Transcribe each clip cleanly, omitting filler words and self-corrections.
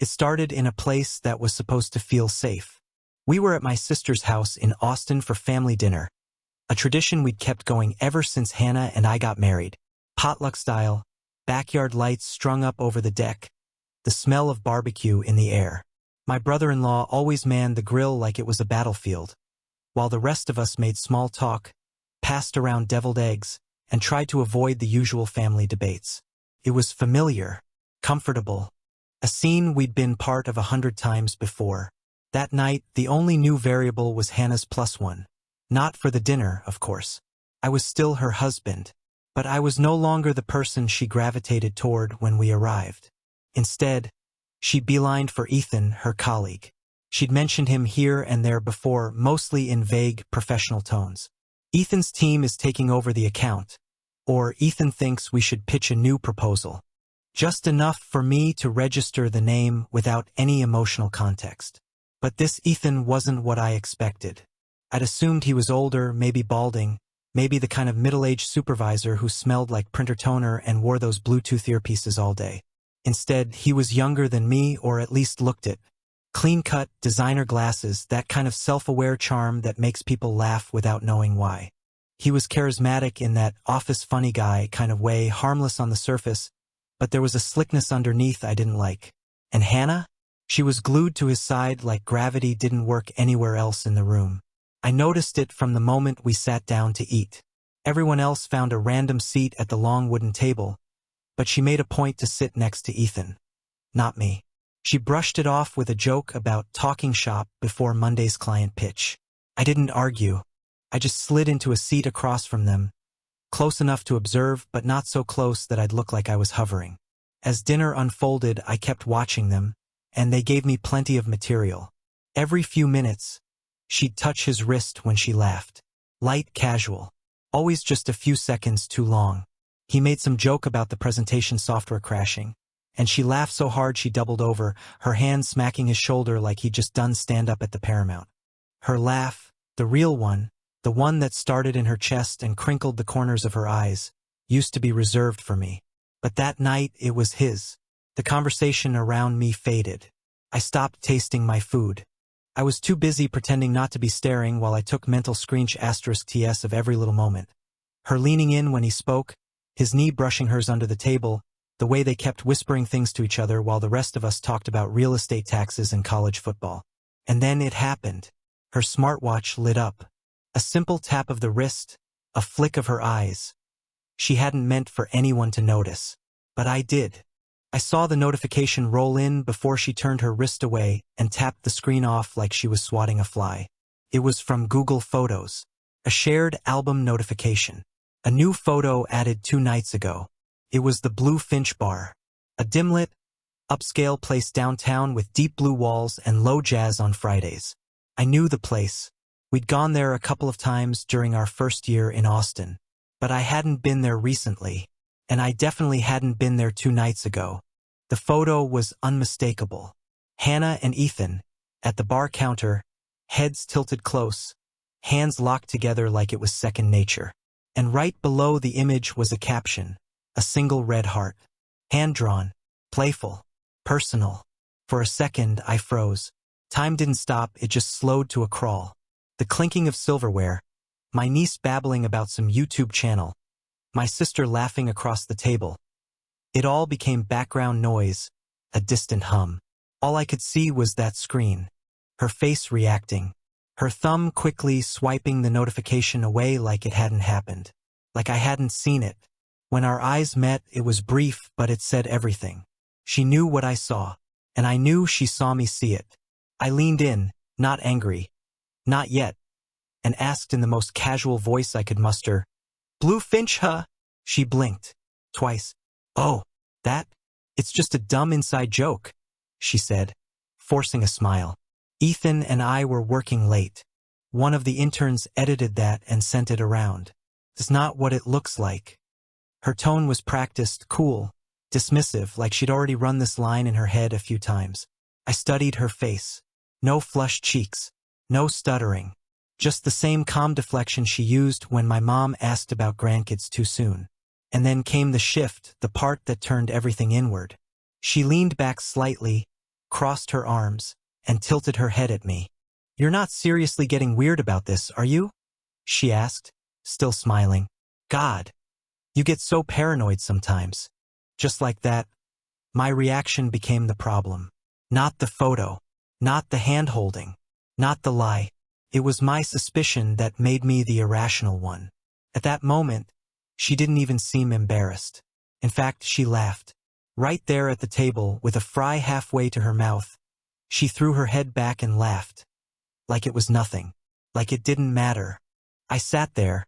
It started in a place that was supposed to feel safe. We were at my sister's house in Austin for family dinner, a tradition we'd kept going ever since Hannah and I got married. Potluck style, backyard lights strung up over the deck, the smell of barbecue in the air. My brother-in-law always manned the grill like it was a battlefield, while the rest of us made small talk, passed around deviled eggs, and tried to avoid the usual family debates. It was familiar, comfortable, a scene we'd been part of 100 times before. That night, the only new variable was Hannah's +1. Not for the dinner, of course. I was still her husband, but I was no longer the person she gravitated toward when we arrived. Instead, she beelined for Ethan, her colleague. She'd mentioned him here and there before, mostly in vague, professional tones. Ethan's team is taking over the account, or Ethan thinks we should pitch a new proposal. Just enough for me to register the name without any emotional context. But this Ethan wasn't what I expected. I'd assumed he was older, maybe balding, maybe the kind of middle-aged supervisor who smelled like printer toner and wore those Bluetooth earpieces all day. Instead, he was younger than me, or at least looked it. Clean-cut, designer glasses, that kind of self-aware charm that makes people laugh without knowing why. He was charismatic in that office funny guy kind of way, harmless on the surface, but there was a slickness underneath I didn't like. And Hannah? She was glued to his side like gravity didn't work anywhere else in the room. I noticed it from the moment we sat down to eat. Everyone else found a random seat at the long wooden table, but she made a point to sit next to Ethan. Not me. She brushed it off with a joke about talking shop before Monday's client pitch. I didn't argue. I just slid into a seat across from them, close enough to observe, but not so close that I'd look like I was hovering. As dinner unfolded, I kept watching them, and they gave me plenty of material. Every few minutes, she'd touch his wrist when she laughed. Light, casual. Always just a few seconds too long. He made some joke about the presentation software crashing, and she laughed so hard she doubled over, her hand smacking his shoulder like he'd just done stand-up at the Paramount. Her laugh, the real one, the one that started in her chest and crinkled the corners of her eyes, used to be reserved for me. But that night, it was his. The conversation around me faded. I stopped tasting my food. I was too busy pretending not to be staring while I took mental *TS of every little moment. Her leaning in when he spoke, his knee brushing hers under the table, the way they kept whispering things to each other while the rest of us talked about real estate taxes and college football. And then it happened. Her smartwatch lit up. A simple tap of the wrist, a flick of her eyes. She hadn't meant for anyone to notice, but I did. I saw the notification roll in before she turned her wrist away and tapped the screen off like she was swatting a fly. It was from Google Photos. A shared album notification. A new photo added 2 nights ago. It was the Blue Finch Bar. A dim-lit, upscale place downtown with deep blue walls and low jazz on Fridays. I knew the place. We'd gone there a couple of times during our first year in Austin, but I hadn't been there recently, and I definitely hadn't been there 2 nights ago. The photo was unmistakable. Hannah and Ethan, at the bar counter, heads tilted close, hands locked together like it was second nature. And right below the image was a caption, a single red heart. Hand-drawn, playful, personal. For a second, I froze. Time didn't stop, it just slowed to a crawl. The clinking of silverware, my niece babbling about some YouTube channel, my sister laughing across the table. It all became background noise, a distant hum. All I could see was that screen, her face reacting, her thumb quickly swiping the notification away like it hadn't happened, like I hadn't seen it. When our eyes met, it was brief, but it said everything. She knew what I saw, and I knew she saw me see it. I leaned in, not angry, not yet, and asked in the most casual voice I could muster, "Blue Finch, huh?" She blinked. Twice. "Oh, that? It's just a dumb inside joke," she said, forcing a smile. Ethan and I were working late. One of the interns edited that and sent it around. It's not what it looks like. Her tone was practiced, cool, dismissive, like she'd already run this line in her head a few times. I studied her face. No flushed cheeks. No stuttering. Just the same calm deflection she used when my mom asked about grandkids too soon. And then came the shift, the part that turned everything inward. She leaned back slightly, crossed her arms, and tilted her head at me. "You're not seriously getting weird about this, are you?" she asked, still smiling. "God, you get so paranoid sometimes." Just like that, my reaction became the problem. Not the photo, not the hand-holding, not the lie. It was my suspicion that made me the irrational one. At that moment, she didn't even seem embarrassed. In fact, she laughed. Right there at the table, with a fry halfway to her mouth, she threw her head back and laughed. Like it was nothing. Like it didn't matter. I sat there,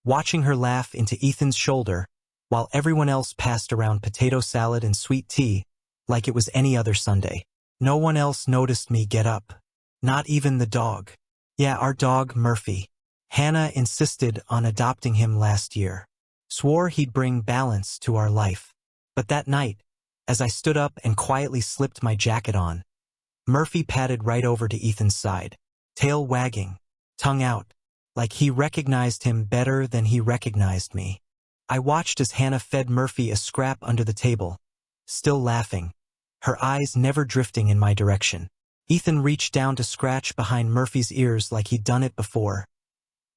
watching her laugh into Ethan's shoulder, while everyone else passed around potato salad and sweet tea, like it was any other Sunday. No one else noticed me get up. Not even the dog. Yeah, our dog, Murphy. Hannah insisted on adopting him last year. Swore he'd bring balance to our life. But that night, as I stood up and quietly slipped my jacket on, Murphy padded right over to Ethan's side, tail wagging, tongue out, like he recognized him better than he recognized me. I watched as Hannah fed Murphy a scrap under the table, still laughing, her eyes never drifting in my direction. Ethan reached down to scratch behind Murphy's ears like he'd done it before.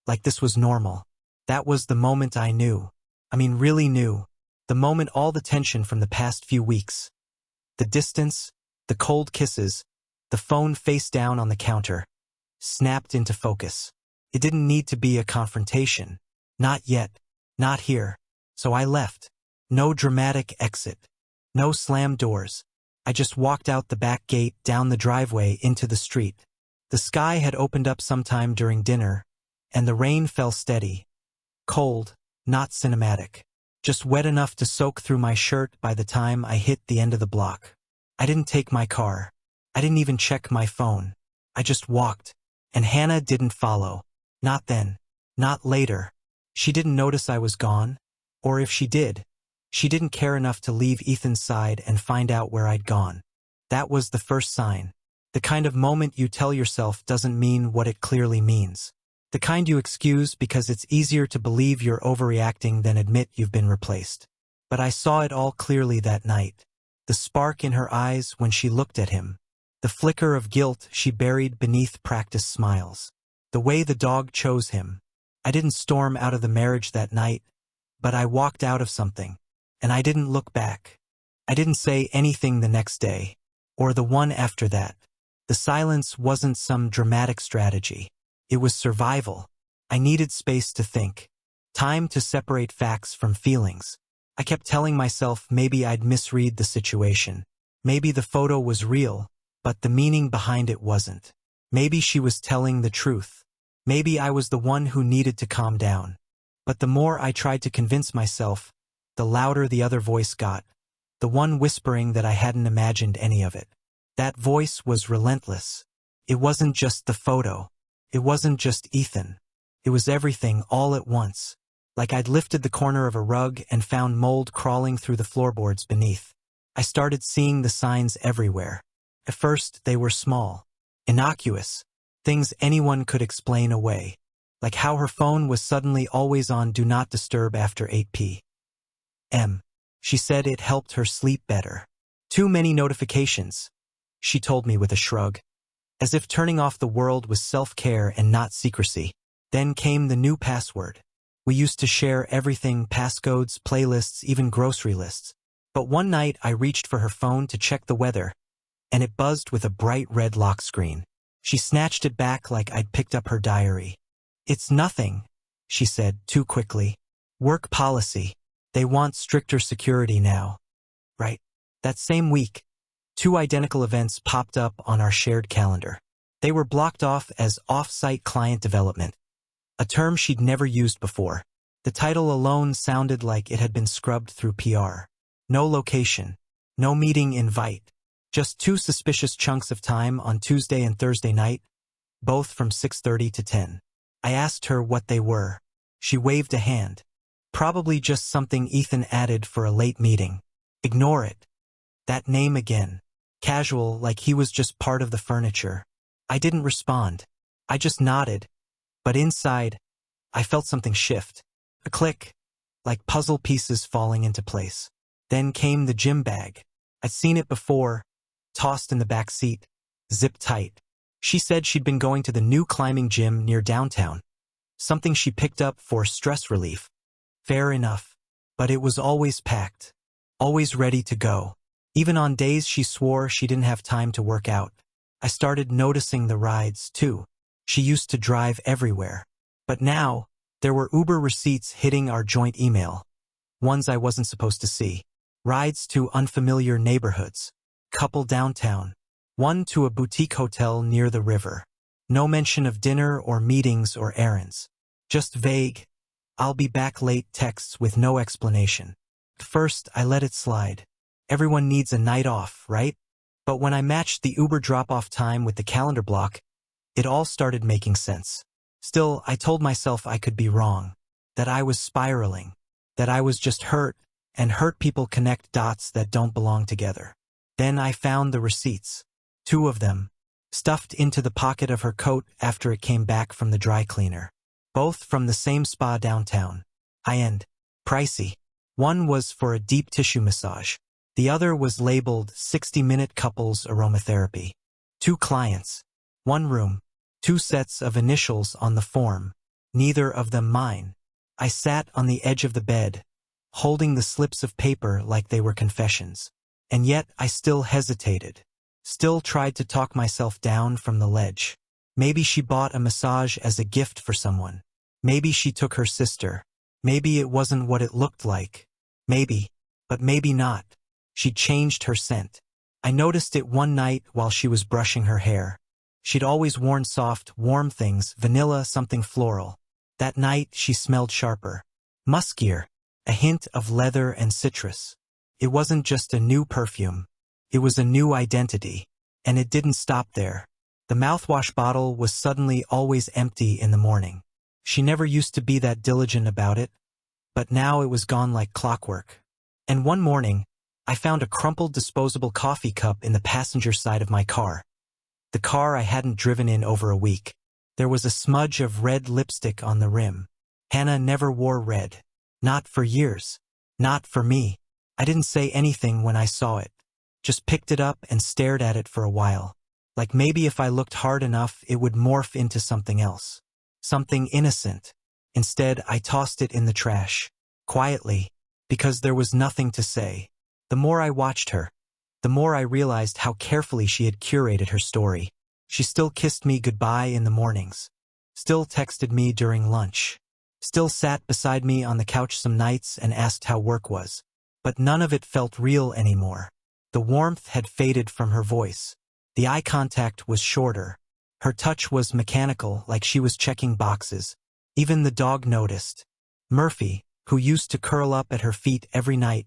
Like this was normal. That was the moment I knew. Really knew. The moment all the tension from the past few weeks. The distance, the cold kisses, the phone face down on the counter, snapped into focus. It didn't need to be a confrontation. Not yet. Not here. So I left. No dramatic exit. No slam doors. I just walked out the back gate, down the driveway, into the street. The sky had opened up sometime during dinner, and the rain fell steady. Cold, not cinematic. Just wet enough to soak through my shirt by the time I hit the end of the block. I didn't take my car. I didn't even check my phone. I just walked. And Hannah didn't follow. Not then. Not later. She didn't notice I was gone. Or if she did, she didn't care enough to leave Ethan's side and find out where I'd gone. That was the first sign. The kind of moment you tell yourself doesn't mean what it clearly means. The kind you excuse because it's easier to believe you're overreacting than admit you've been replaced. But I saw it all clearly that night. The spark in her eyes when she looked at him. The flicker of guilt she buried beneath practiced smiles. The way the dog chose him. I didn't storm out of the marriage that night, but I walked out of something. And I didn't look back. I didn't say anything the next day, or the one after that. The silence wasn't some dramatic strategy. It was survival. I needed space to think. Time to separate facts from feelings. I kept telling myself maybe I'd misread the situation. Maybe the photo was real, but the meaning behind it wasn't. Maybe she was telling the truth. Maybe I was the one who needed to calm down. But the more I tried to convince myself, the louder the other voice got, the one whispering that I hadn't imagined any of it. That voice was relentless. It wasn't just the photo. It wasn't just Ethan. It was everything all at once. Like I'd lifted the corner of a rug and found mold crawling through the floorboards beneath. I started seeing the signs everywhere. At first, they were small, innocuous, things anyone could explain away. Like how her phone was suddenly always on Do Not Disturb after 8 p.m. She said it helped her sleep better. Too many notifications, she told me with a shrug. As if turning off the world was self-care and not secrecy. Then came the new password. We used to share everything, passcodes, playlists, even grocery lists. But one night I reached for her phone to check the weather, and it buzzed with a bright red lock screen. She snatched it back like I'd picked up her diary. "It's nothing," she said, too quickly. "Work policy. They want stricter security now." Right. That same week, 2 identical events popped up on our shared calendar. They were blocked off as off-site client development, a term she'd never used before. The title alone sounded like it had been scrubbed through PR. No location, no meeting invite, just 2 suspicious chunks of time on Tuesday and Thursday night, both from 6:30 to 10. I asked her what they were. She waved a hand. Probably just something Ethan added for a late meeting. Ignore it. That name again. Casual, like he was just part of the furniture. I didn't respond. I just nodded. But inside, I felt something shift. A click, like puzzle pieces falling into place. Then came the gym bag. I'd seen it before, tossed in the back seat, zip tight. She said she'd been going to the new climbing gym near downtown, something she picked up for stress relief. Fair enough. But it was always packed, always ready to go. Even on days she swore she didn't have time to work out. I started noticing the rides, too. She used to drive everywhere. But now, there were Uber receipts hitting our joint email. Ones I wasn't supposed to see. Rides to unfamiliar neighborhoods. Couple downtown. One to a boutique hotel near the river. No mention of dinner or meetings or errands. Just vague, "I'll be back late" texts with no explanation. At first, I let it slide. Everyone needs a night off, right? But when I matched the Uber drop-off time with the calendar block, it all started making sense. Still, I told myself I could be wrong. That I was spiraling. That I was just hurt, and hurt people connect dots that don't belong together. Then I found the receipts. 2 of them, stuffed into the pocket of her coat after it came back from the dry cleaner. Both from the same spa downtown. High-end. Pricey. One was for a deep tissue massage. The other was labeled 60-minute couples aromatherapy. 2 clients. 1 room. 2 sets of initials on the form. Neither of them mine. I sat on the edge of the bed, holding the slips of paper like they were confessions. And yet I still hesitated. Still tried to talk myself down from the ledge. Maybe she bought a massage as a gift for someone. Maybe she took her sister. Maybe it wasn't what it looked like. Maybe. But maybe not. She'd changed her scent. I noticed it one night while she was brushing her hair. She'd always worn soft, warm things, vanilla, something floral. That night she smelled sharper. Muskier. A hint of leather and citrus. It wasn't just a new perfume. It was a new identity. And it didn't stop there. The mouthwash bottle was suddenly always empty in the morning. She never used to be that diligent about it, but now it was gone like clockwork. And one morning, I found a crumpled disposable coffee cup in the passenger side of my car. The car I hadn't driven in over a week. There was a smudge of red lipstick on the rim. Hannah never wore red. Not for years. Not for me. I didn't say anything when I saw it. Just picked it up and stared at it for a while. Like maybe if I looked hard enough it would morph into something else. Something innocent. Instead, I tossed it in the trash. Quietly. Because there was nothing to say. The more I watched her, the more I realized how carefully she had curated her story. She still kissed me goodbye in the mornings. Still texted me during lunch. Still sat beside me on the couch some nights and asked how work was. But none of it felt real anymore. The warmth had faded from her voice. The eye contact was shorter. Her touch was mechanical, like she was checking boxes. Even the dog noticed. Murphy, who used to curl up at her feet every night,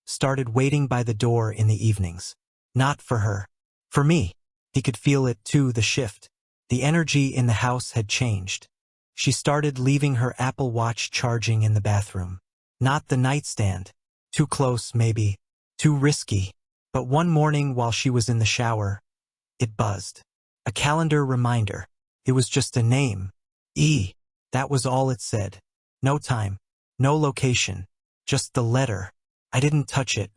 started waiting by the door in the evenings. Not for her. For me. He could feel it too, the shift. The energy in the house had changed. She started leaving her Apple Watch charging in the bathroom. Not the nightstand. Too close, maybe. Too risky. But one morning while she was in the shower, it buzzed. A calendar reminder. It was just a name. E. That was all it said. No time. No location. Just the letter. I didn't touch it.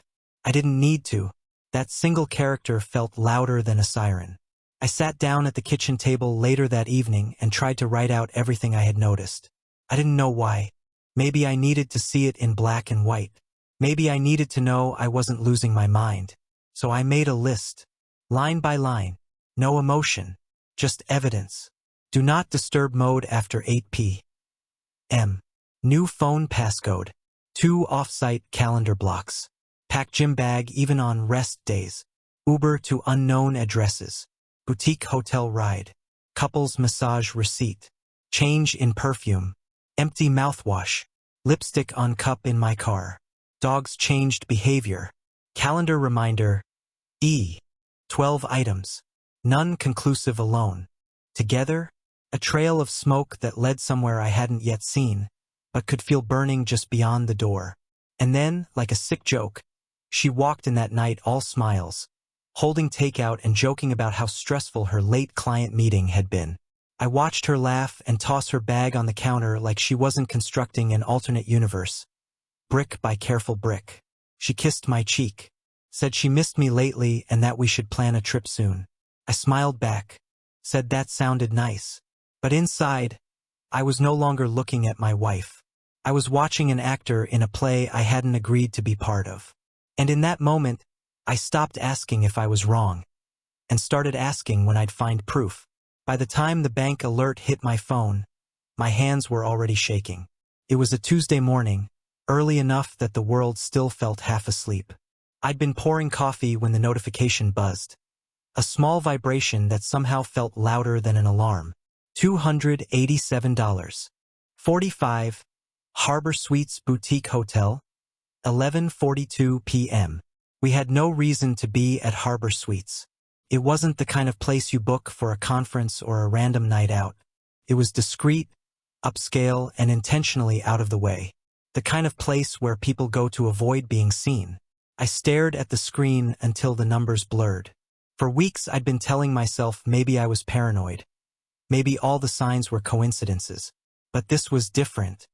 I didn't need to. That single character felt louder than a siren. I sat down at the kitchen table later that evening and tried to write out everything I had noticed. I didn't know why. Maybe I needed to see it in black and white. Maybe I needed to know I wasn't losing my mind. So I made a list. Line by line. No emotion. Just evidence. Do not disturb mode after 8 p.m. New phone passcode. 2 off-site calendar blocks. Pack gym bag even on rest days. Uber to unknown addresses. Boutique hotel ride. Couples massage receipt. Change in perfume. Empty mouthwash. Lipstick on cup in my car. Dog's changed behavior. Calendar reminder. E. 12 items. None conclusive alone. Together, a trail of smoke that led somewhere I hadn't yet seen, but could feel burning just beyond the door. And then, like a sick joke, she walked in that night all smiles, holding takeout and joking about how stressful her late client meeting had been. I watched her laugh and toss her bag on the counter like she wasn't constructing an alternate universe. Brick by careful brick. She kissed my cheek. Said she missed me lately and that we should plan a trip soon. I smiled back, said that sounded nice. But inside, I was no longer looking at my wife. I was watching an actor in a play I hadn't agreed to be part of. And in that moment, I stopped asking if I was wrong, and started asking when I'd find proof. By the time the bank alert hit my phone, my hands were already shaking. It was a Tuesday morning, early enough that the world still felt half asleep. I'd been pouring coffee when the notification buzzed. A small vibration that somehow felt louder than an alarm. $287.45. Harbor Suites Boutique Hotel. 11:42 p.m. We had no reason to be at Harbor Suites. It wasn't the kind of place you book for a conference or a random night out. It was discreet, upscale, and intentionally out of the way. The kind of place where people go to avoid being seen. I stared at the screen until the numbers blurred. For weeks I'd been telling myself maybe I was paranoid. Maybe all the signs were coincidences. But this was different.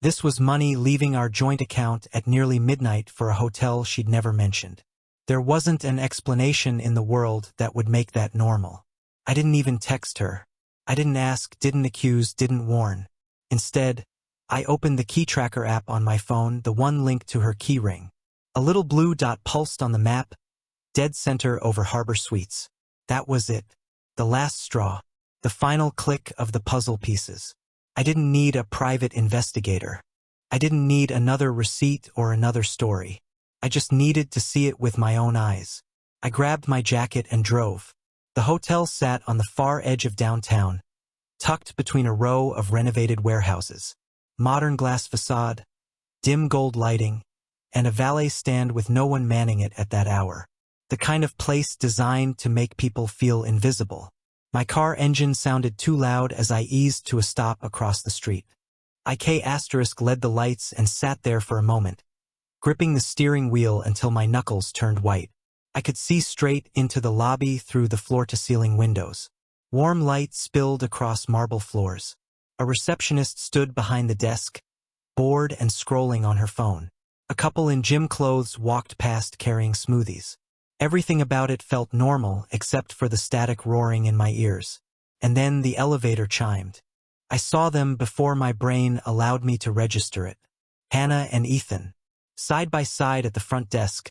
This was money leaving our joint account at nearly midnight for a hotel she'd never mentioned. There wasn't an explanation in the world that would make that normal. I didn't even text her. I didn't ask, didn't accuse, didn't warn. Instead, I opened the key tracker app on my phone, the one linked to her keyring. A little blue dot pulsed on the map, dead center over Harbor Suites. That was it. The last straw. The final click of the puzzle pieces. I didn't need a private investigator. I didn't need another receipt or another story. I just needed to see it with my own eyes. I grabbed my jacket and drove. The hotel sat on the far edge of downtown, tucked between a row of renovated warehouses. Modern glass facade, dim gold lighting, and a valet stand with no one manning it at that hour. The kind of place designed to make people feel invisible. My car engine sounded too loud as I eased to a stop across the street. IK** led the lights and sat there for a moment, gripping the steering wheel until my knuckles turned white. I could see straight into the lobby through the floor-to-ceiling windows. Warm light spilled across marble floors. A receptionist stood behind the desk, bored and scrolling on her phone. A couple in gym clothes walked past carrying smoothies. Everything about it felt normal except for the static roaring in my ears. And then the elevator chimed. I saw them before my brain allowed me to register it. Hannah and Ethan, side by side at the front desk,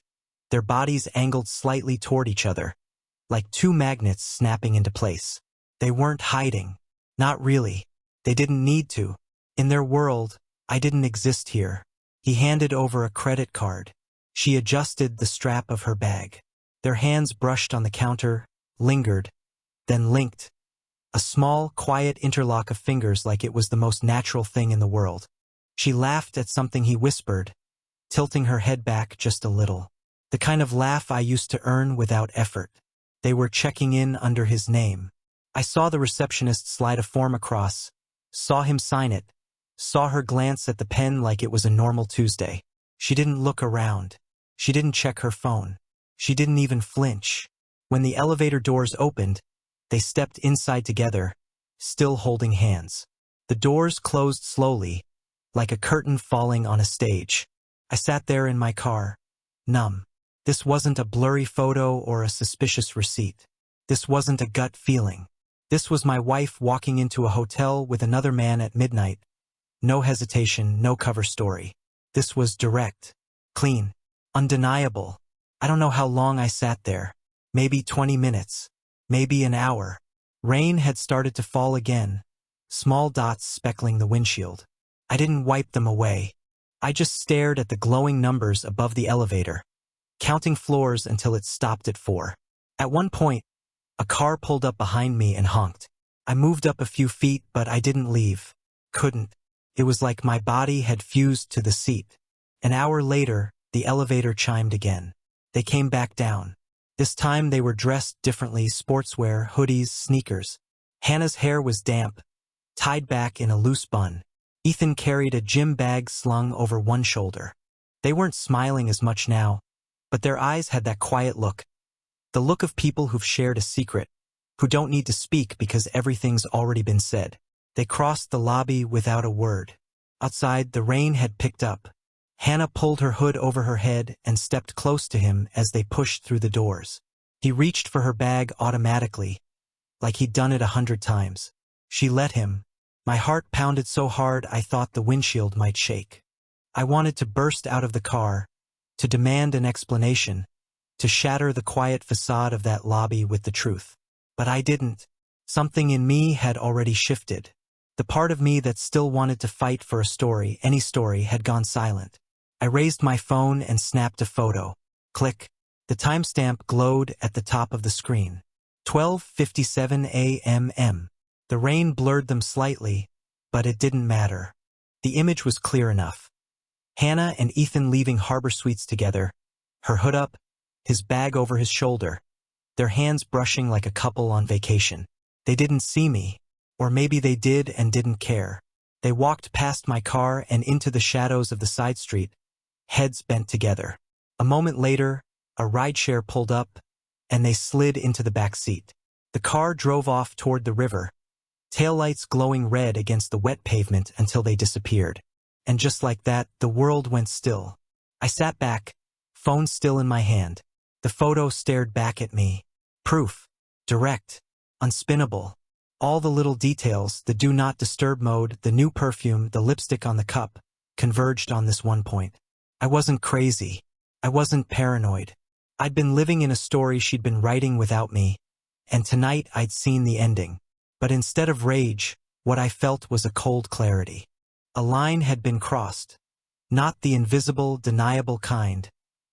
their bodies angled slightly toward each other, like two magnets snapping into place. They weren't hiding. Not really. They didn't need to. In their world, I didn't exist here. He handed over a credit card. She adjusted the strap of her bag. Their hands brushed on the counter, lingered, then linked. A small, quiet interlock of fingers like it was the most natural thing in the world. She laughed at something he whispered, tilting her head back just a little. The kind of laugh I used to earn without effort. They were checking in under his name. I saw the receptionist slide a form across, saw him sign it, saw her glance at the pen like it was a normal Tuesday. She didn't look around. She didn't check her phone. She didn't even flinch. When the elevator doors opened, they stepped inside together, still holding hands. The doors closed slowly, like a curtain falling on a stage. I sat there in my car, numb. This wasn't a blurry photo or a suspicious receipt. This wasn't a gut feeling. This was my wife walking into a hotel with another man at midnight. No hesitation, no cover story. This was direct, clean, undeniable. I don't know how long I sat there. Maybe 20 minutes. Maybe an hour. Rain had started to fall again, small dots speckling the windshield. I didn't wipe them away. I just stared at the glowing numbers above the elevator, counting floors until it stopped at 4. At one point, a car pulled up behind me and honked. I moved up a few feet, but I didn't leave. Couldn't. It was like my body had fused to the seat. An hour later, the elevator chimed again. They came back down. This time they were dressed differently, sportswear, hoodies, sneakers. Hannah's hair was damp, tied back in a loose bun. Ethan carried a gym bag slung over one shoulder. They weren't smiling as much now, but their eyes had that quiet look. The look of people who've shared a secret, who don't need to speak because everything's already been said. They crossed the lobby without a word. Outside, the rain had picked up, Hannah pulled her hood over her head and stepped close to him as they pushed through the doors. He reached for her bag automatically, like he'd done it 100 times. She let him. My heart pounded so hard I thought the windshield might shake. I wanted to burst out of the car, to demand an explanation, to shatter the quiet facade of that lobby with the truth. But I didn't. Something in me had already shifted. The part of me that still wanted to fight for a story, any story, had gone silent. I raised my phone and snapped a photo. Click. The timestamp glowed at the top of the screen. 12:57 a.m. The rain blurred them slightly, but it didn't matter. The image was clear enough. Hannah and Ethan leaving Harbor Suites together, her hood up, his bag over his shoulder, their hands brushing like a couple on vacation. They didn't see me, or maybe they did and didn't care. They walked past my car and into the shadows of the side street, heads bent together. A moment later, a rideshare pulled up, and they slid into the back seat. The car drove off toward the river, taillights glowing red against the wet pavement until they disappeared. And just like that, the world went still. I sat back, phone still in my hand. The photo stared back at me. Proof. Direct. Unspinnable. All the little details, the do not disturb mode, the new perfume, the lipstick on the cup, converged on this one point. I wasn't crazy. I wasn't paranoid. I'd been living in a story she'd been writing without me, and tonight I'd seen the ending. But instead of rage, what I felt was a cold clarity. A line had been crossed. Not the invisible, deniable kind,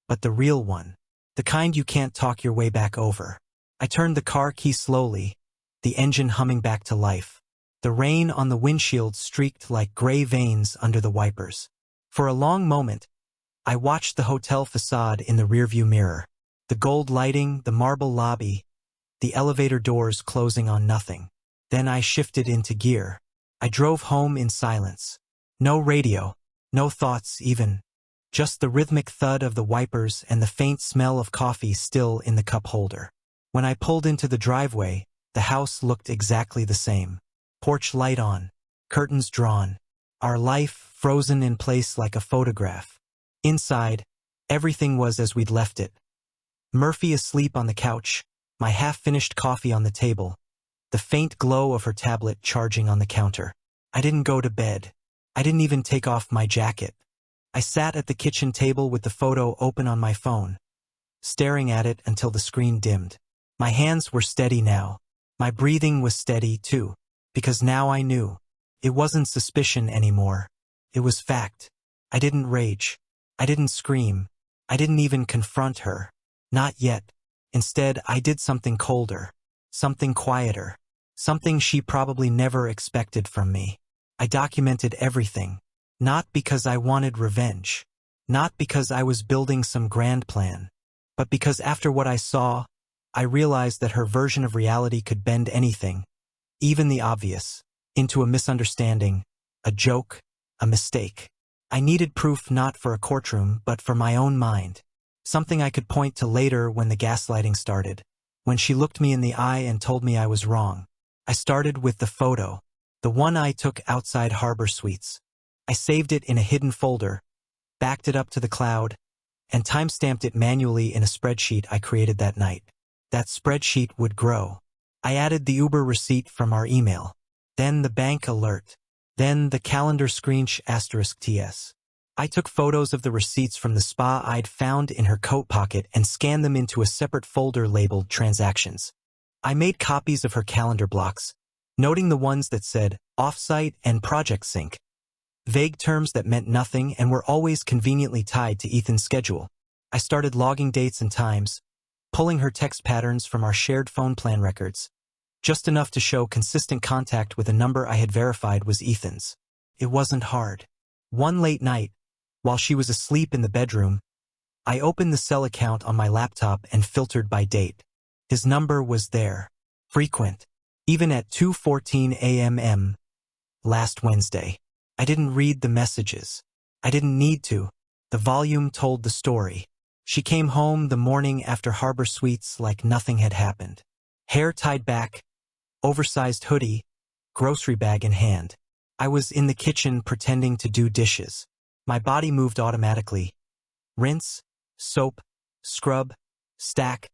but the real one. The kind you can't talk your way back over. I turned the car key slowly, the engine humming back to life. The rain on the windshield streaked like gray veins under the wipers. For a long moment, I watched the hotel facade in the rearview mirror. The gold lighting, the marble lobby, the elevator doors closing on nothing. Then I shifted into gear. I drove home in silence. No radio, no thoughts even. Just the rhythmic thud of the wipers and the faint smell of coffee still in the cup holder. When I pulled into the driveway, the house looked exactly the same. Porch light on, curtains drawn, our life frozen in place like a photograph. Inside, everything was as we'd left it. Murphy asleep on the couch, my half-finished coffee on the table, the faint glow of her tablet charging on the counter. I didn't go to bed. I didn't even take off my jacket. I sat at the kitchen table with the photo open on my phone, staring at it until the screen dimmed. My hands were steady now. My breathing was steady, too, because now I knew. It wasn't suspicion anymore. It was fact. I didn't rage. I didn't scream. I didn't even confront her. Not yet. Instead, I did something colder, something quieter, something she probably never expected from me. I documented everything. Not because I wanted revenge. Not because I was building some grand plan. But because after what I saw, I realized that her version of reality could bend anything, even the obvious, into a misunderstanding, a joke, a mistake. I needed proof not for a courtroom, but for my own mind. Something I could point to later when the gaslighting started, when she looked me in the eye and told me I was wrong. I started with the photo, the one I took outside Harbor Suites. I saved it in a hidden folder, backed it up to the cloud, and timestamped it manually in a spreadsheet I created that night. That spreadsheet would grow. I added the Uber receipt from our email, then the bank alert, then the calendar screenshot *TS. I took photos of the receipts from the spa I'd found in her coat pocket and scanned them into a separate folder labeled Transactions. I made copies of her calendar blocks, noting the ones that said Offsite and Project Sync, vague terms that meant nothing and were always conveniently tied to Ethan's schedule. I started logging dates and times, pulling her text patterns from our shared phone plan records, just enough to show consistent contact with a number I had verified was Ethan's. It wasn't hard. One late night, while she was asleep in the bedroom, I opened the cell account on my laptop and filtered by date. His number was there. Frequent. Even at 2:14 a.m. last Wednesday. I didn't read the messages. I didn't need to. The volume told the story. She came home the morning after Harbor Suites like nothing had happened. Hair tied back, oversized hoodie, grocery bag in hand. I was in the kitchen pretending to do dishes. My body moved automatically. Rinse, soap, scrub, stack.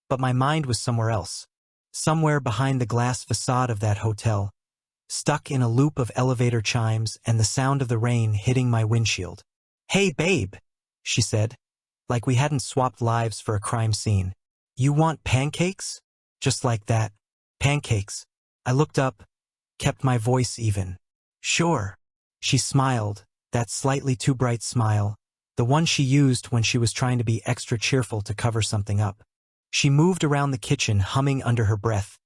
But my mind was somewhere else. Somewhere behind the glass facade of that hotel, stuck in a loop of elevator chimes and the sound of the rain hitting my windshield. "Hey, babe," she said, like we hadn't swapped lives for a crime scene. "You want pancakes?" Just like that. Pancakes. I looked up, kept my voice even. "Sure." She smiled, that slightly too bright smile, the one she used when she was trying to be extra cheerful to cover something up. She moved around the kitchen humming under her breath,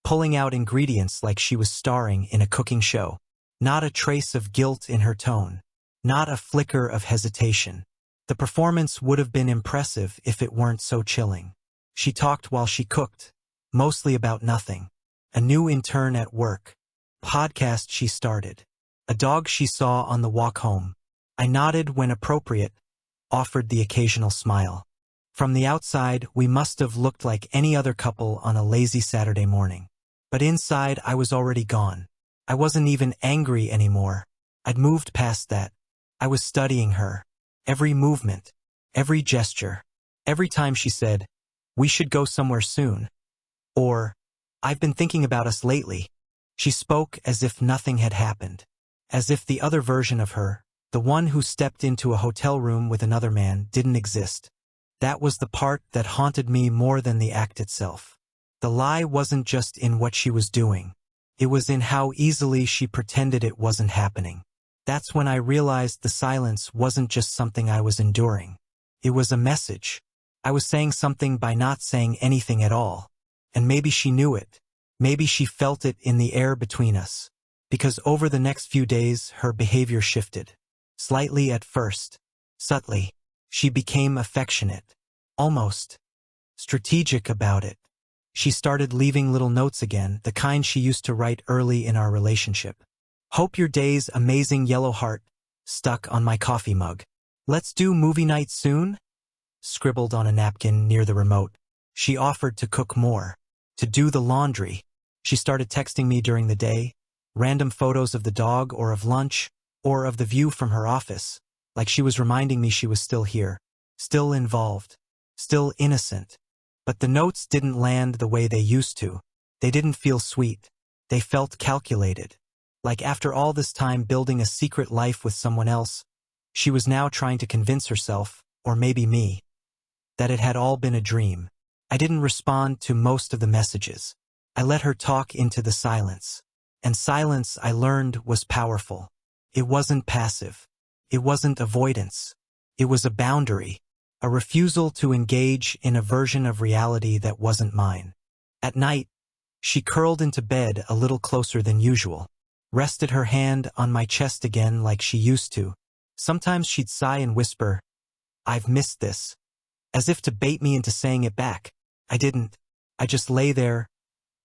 pulling out ingredients like she was starring in a cooking show. Not a trace of guilt in her tone. Not a flicker of hesitation. The performance would have been impressive if it weren't so chilling. She talked while she cooked, mostly about nothing. A new intern at work. Podcast she started. A dog she saw on the walk home. I nodded when appropriate, offered the occasional smile. From the outside, we must have looked like any other couple on a lazy Saturday morning. But inside, I was already gone. I wasn't even angry anymore. I'd moved past that. I was studying her. Every movement, every gesture. Every time she said, "We should go somewhere soon." Or, "I've been thinking about us lately." She spoke as if nothing had happened. As if the other version of her, the one who stepped into a hotel room with another man, didn't exist. That was the part that haunted me more than the act itself. The lie wasn't just in what she was doing. It was in how easily she pretended it wasn't happening. That's when I realized the silence wasn't just something I was enduring. It was a message. I was saying something by not saying anything at all. And maybe she knew it. Maybe she felt it in the air between us. Because over the next few days, her behavior shifted. Slightly at first. Subtly. She became affectionate. Almost strategic about it. She started leaving little notes again, the kind she used to write early in our relationship. "Hope your day's amazing, yellow heart," stuck on my coffee mug. "Let's do movie night soon?" Scribbled on a napkin near the remote. She offered to cook more, to do the laundry. She started texting me during the day, random photos of the dog or of lunch, or of the view from her office, like she was reminding me she was still here, still involved, still innocent. But the notes didn't land the way they used to. They didn't feel sweet. They felt calculated. Like after all this time building a secret life with someone else, she was now trying to convince herself, or maybe me, that it had all been a dream. I didn't respond to most of the messages. I let her talk into the silence. And silence, I learned, was powerful. It wasn't passive. It wasn't avoidance. It was a boundary. A refusal to engage in a version of reality that wasn't mine. At night, she curled into bed a little closer than usual, rested her hand on my chest again like she used to. Sometimes she'd sigh and whisper, "I've missed this," as if to bait me into saying it back. I didn't. I just lay there,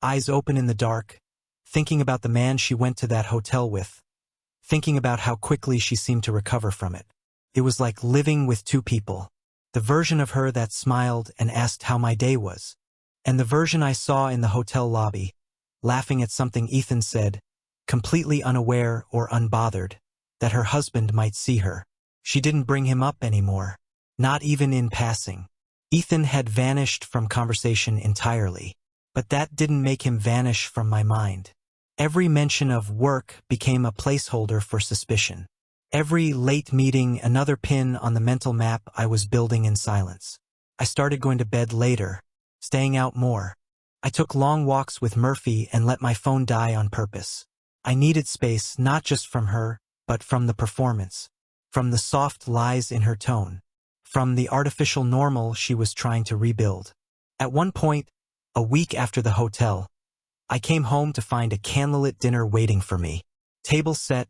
eyes open in the dark, thinking about the man she went to that hotel with, thinking about how quickly she seemed to recover from it. It was like living with two people. The version of her that smiled and asked how my day was, and the version I saw in the hotel lobby, laughing at something Ethan said, completely unaware or unbothered, that her husband might see her. She didn't bring him up anymore, not even in passing. Ethan had vanished from conversation entirely, but that didn't make him vanish from my mind. Every mention of work became a placeholder for suspicion. Every late meeting, another pin on the mental map I was building in silence. I started going to bed later, staying out more. I took long walks with Murphy and let my phone die on purpose. I needed space not just from her, but from the performance, from the soft lies in her tone, from the artificial normal she was trying to rebuild. At one point, a week after the hotel, I came home to find a candlelit dinner waiting for me. Table set,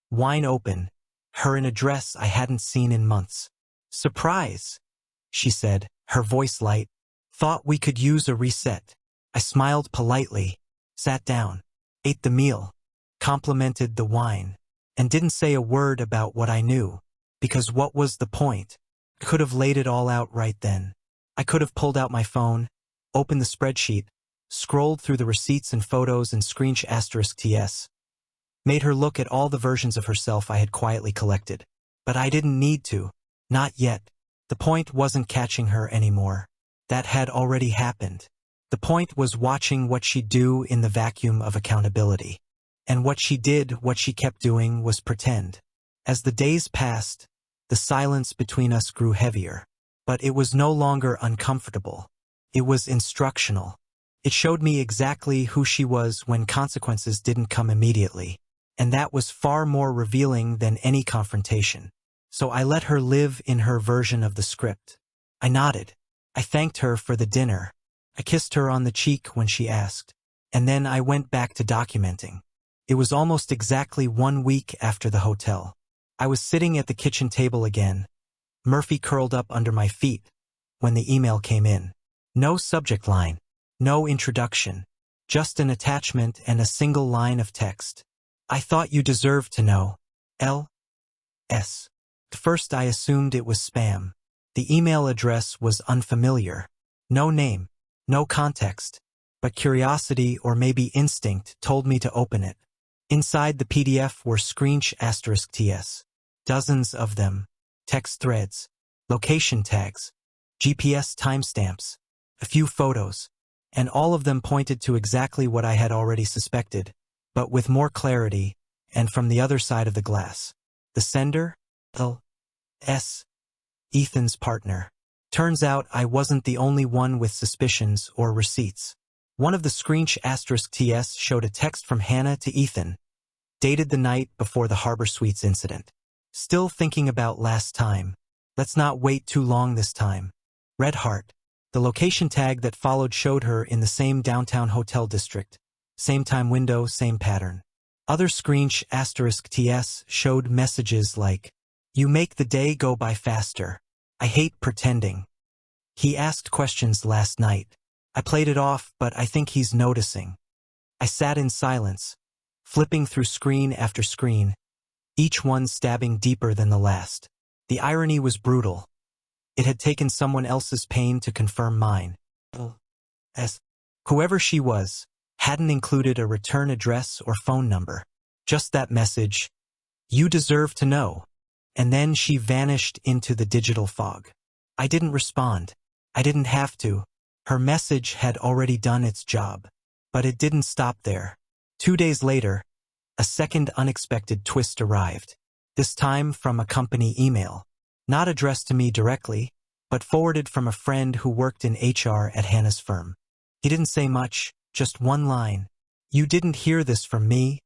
wine open, her in a dress I hadn't seen in months. "Surprise," she said, her voice light. "Thought we could use a reset." I smiled politely, sat down, ate the meal, complimented the wine, and didn't say a word about what I knew, because what was the point? I could have laid it all out right then. I could have pulled out my phone, opened the spreadsheet, scrolled through the receipts and photos and screenshot *TS. Made her look at all the versions of herself I had quietly collected. But I didn't need to. Not yet. The point wasn't catching her anymore. That had already happened. The point was watching what she'd do in the vacuum of accountability. And what she kept doing was pretend. As the days passed, the silence between us grew heavier. But it was no longer uncomfortable. It was instructional. It showed me exactly who she was when consequences didn't come immediately. And that was far more revealing than any confrontation. So I let her live in her version of the script. I nodded. I thanked her for the dinner. I kissed her on the cheek when she asked. And then I went back to documenting. It was almost exactly 1 week after the hotel. I was sitting at the kitchen table again, Murphy curled up under my feet, when the email came in. No subject line, no introduction, just an attachment and a single line of text. I thought you deserved to know. L.S. At first I assumed it was spam. The email address was unfamiliar. No name, no context, but curiosity or maybe instinct told me to open it. Inside the PDF were **TS, dozens of them, text threads, location tags, GPS timestamps, a few photos, and all of them pointed to exactly what I had already suspected, but with more clarity, and from the other side of the glass. The sender? L.S. Ethan's partner. Turns out I wasn't the only one with suspicions or receipts. One of the **TS showed a text from Hannah to Ethan, dated the night before the Harbor Suites incident. Still thinking about last time. Let's not wait too long this time. Red heart. The location tag that followed showed her in the same downtown hotel district. Same time window, same pattern. Other **TS showed messages like, "You make the day go by faster. I hate pretending. He asked questions last night. I played it off, but I think he's noticing." I sat in silence, flipping through screen after screen, each one stabbing deeper than the last. The irony was brutal. It had taken someone else's pain to confirm mine. As whoever she was, hadn't included a return address or phone number. Just that message, "You deserve to know." And then she vanished into the digital fog. I didn't respond. I didn't have to. Her message had already done its job. But it didn't stop there. 2 days later, a second unexpected twist arrived. This time from a company email. Not addressed to me directly, but forwarded from a friend who worked in HR at Hannah's firm. He didn't say much, just one line. "You didn't hear this from me,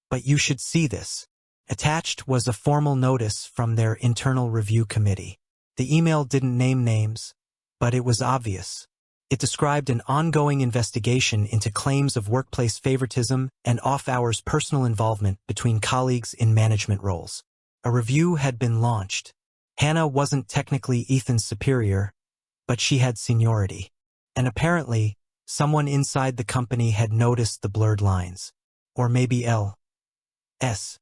but you should see this." Attached was a formal notice from their internal review committee. The email didn't name names, but it was obvious. It described an ongoing investigation into claims of workplace favoritism and off-hours personal involvement between colleagues in management roles. A review had been launched. Hannah wasn't technically Ethan's superior, but she had seniority. And apparently, someone inside the company had noticed the blurred lines. Or maybe L.S.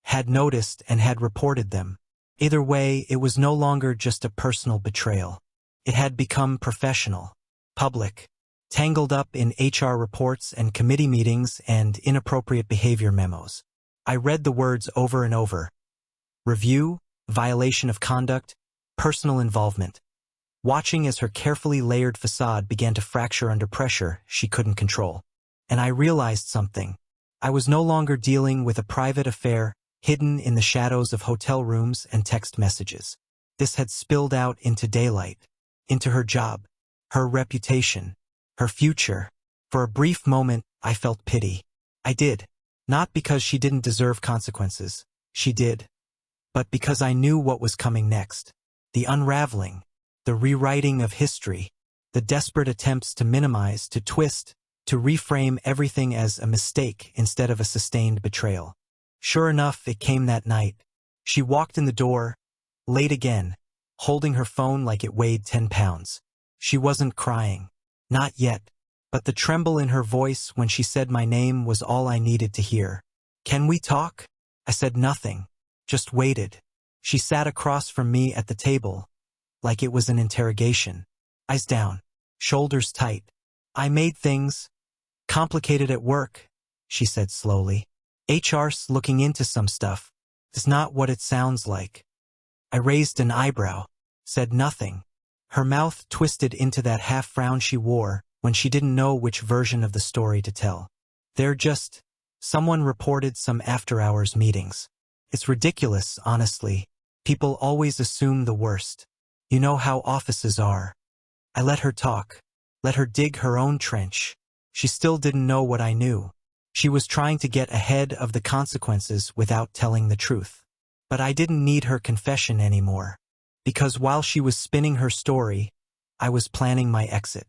had noticed and had reported them. Either way, it was no longer just a personal betrayal. It had become professional, public, tangled up in HR reports and committee meetings and inappropriate behavior memos. I read the words over and over. Review, violation of conduct, personal involvement. Watching as her carefully layered facade began to fracture under pressure she couldn't control. And I realized something. I was no longer dealing with a private affair hidden in the shadows of hotel rooms and text messages. This had spilled out into daylight, into her job, her reputation, her future. For a brief moment, I felt pity. I did. Not because she didn't deserve consequences. She did. But because I knew what was coming next. The unraveling, the rewriting of history, the desperate attempts to minimize, to twist, to reframe everything as a mistake instead of a sustained betrayal. Sure enough, it came that night. She walked in the door, late again, holding her phone like it weighed 10 pounds. She wasn't crying. Not yet. But the tremble in her voice when she said my name was all I needed to hear. "Can we talk?" I said nothing. Just waited. She sat across from me at the table, like it was an interrogation. Eyes down, shoulders tight. "I made things complicated at work," she said slowly. "HR's looking into some stuff. It's not what it sounds like." I raised an eyebrow, said nothing. Her mouth twisted into that half frown she wore when she didn't know which version of the story to tell. Someone reported some after-hours meetings. It's ridiculous, honestly. People always assume the worst. You know how offices are. I let her talk. Let her dig her own trench. She still didn't know what I knew. She was trying to get ahead of the consequences without telling the truth. But I didn't need her confession anymore. Because while she was spinning her story, I was planning my exit.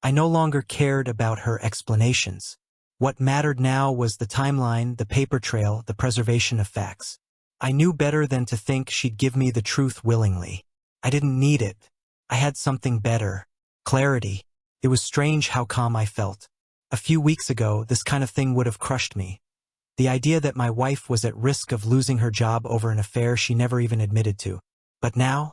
I no longer cared about her explanations. What mattered now was the timeline, the paper trail, the preservation of facts. I knew better than to think she'd give me the truth willingly. I didn't need it. I had something better. Clarity. It was strange how calm I felt. A few weeks ago, this kind of thing would have crushed me. The idea that my wife was at risk of losing her job over an affair she never even admitted to. But now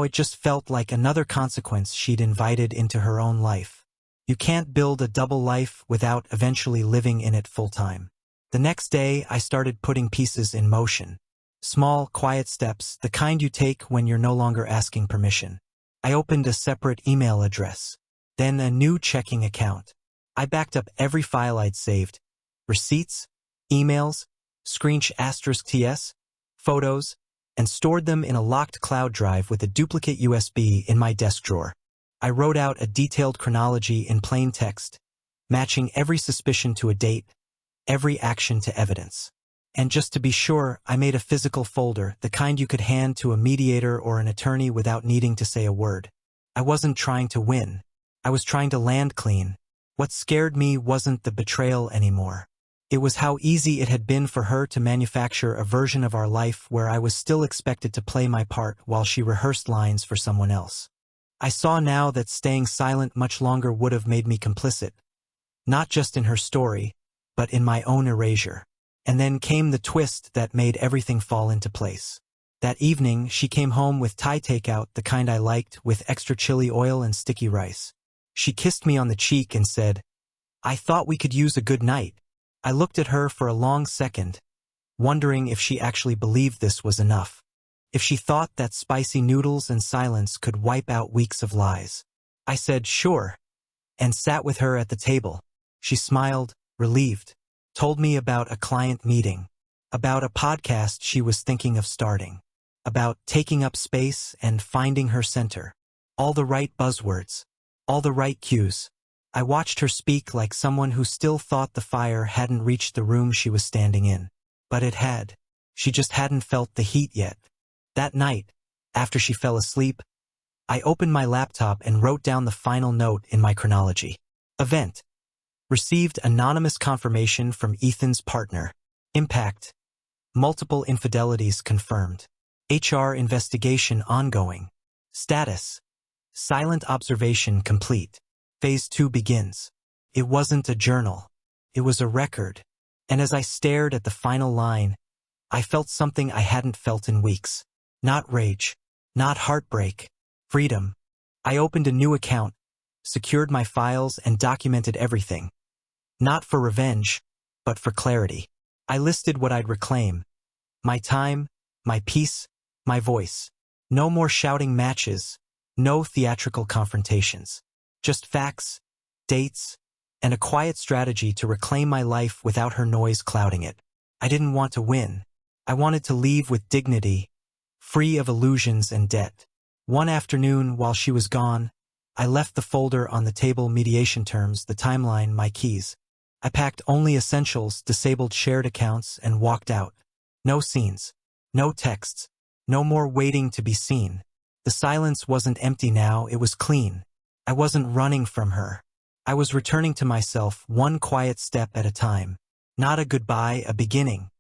it just felt like another consequence she'd invited into her own life. You can't build a double life without eventually living in it full-time. The next day, I started putting pieces in motion. Small, quiet steps, the kind you take when you're no longer asking permission. I opened a separate email address, then a new checking account. I backed up every file I'd saved. Receipts, emails, *TS, photos, and stored them in a locked cloud drive with a duplicate USB in my desk drawer. I wrote out a detailed chronology in plain text, matching every suspicion to a date, every action to evidence. And just to be sure, I made a physical folder, the kind you could hand to a mediator or an attorney without needing to say a word. I wasn't trying to win. I was trying to land clean. What scared me wasn't the betrayal anymore. It was how easy it had been for her to manufacture a version of our life where I was still expected to play my part while she rehearsed lines for someone else. I saw now that staying silent much longer would have made me complicit, not just in her story, but in my own erasure. And then came the twist that made everything fall into place. That evening, she came home with Thai takeout, the kind I liked, with extra chili oil and sticky rice. She kissed me on the cheek and said, "I thought we could use a good night." I looked at her for a long second, wondering if she actually believed this was enough. If she thought that spicy noodles and silence could wipe out weeks of lies. I said, "Sure," and sat with her at the table. She smiled, relieved, told me about a client meeting, about a podcast she was thinking of starting, about taking up space and finding her center. All the right buzzwords, all the right cues. I watched her speak like someone who still thought the fire hadn't reached the room she was standing in. But it had. She just hadn't felt the heat yet. That night, after she fell asleep, I opened my laptop and wrote down the final note in my chronology. Event. Received anonymous confirmation from Ethan's partner. Impact. Multiple infidelities confirmed. HR investigation ongoing. Status. Silent observation complete. Phase 2 begins. It wasn't a journal. It was a record. And as I stared at the final line, I felt something I hadn't felt in weeks. Not rage. Not heartbreak. Freedom. I opened a new account, secured my files, and documented everything. Not for revenge, but for clarity. I listed what I'd reclaim. My time, my peace, my voice. No more shouting matches, no theatrical confrontations. Just facts, dates, and a quiet strategy to reclaim my life without her noise clouding it. I didn't want to win. I wanted to leave with dignity, free of illusions and debt. One afternoon, while she was gone, I left the folder on the table: mediation terms, the timeline, my keys. I packed only essentials, disabled shared accounts, and walked out. No scenes, no texts, no more waiting to be seen. The silence wasn't empty now, it was clean. I wasn't running from her. I was returning to myself, one quiet step at a time. Not a goodbye, a beginning.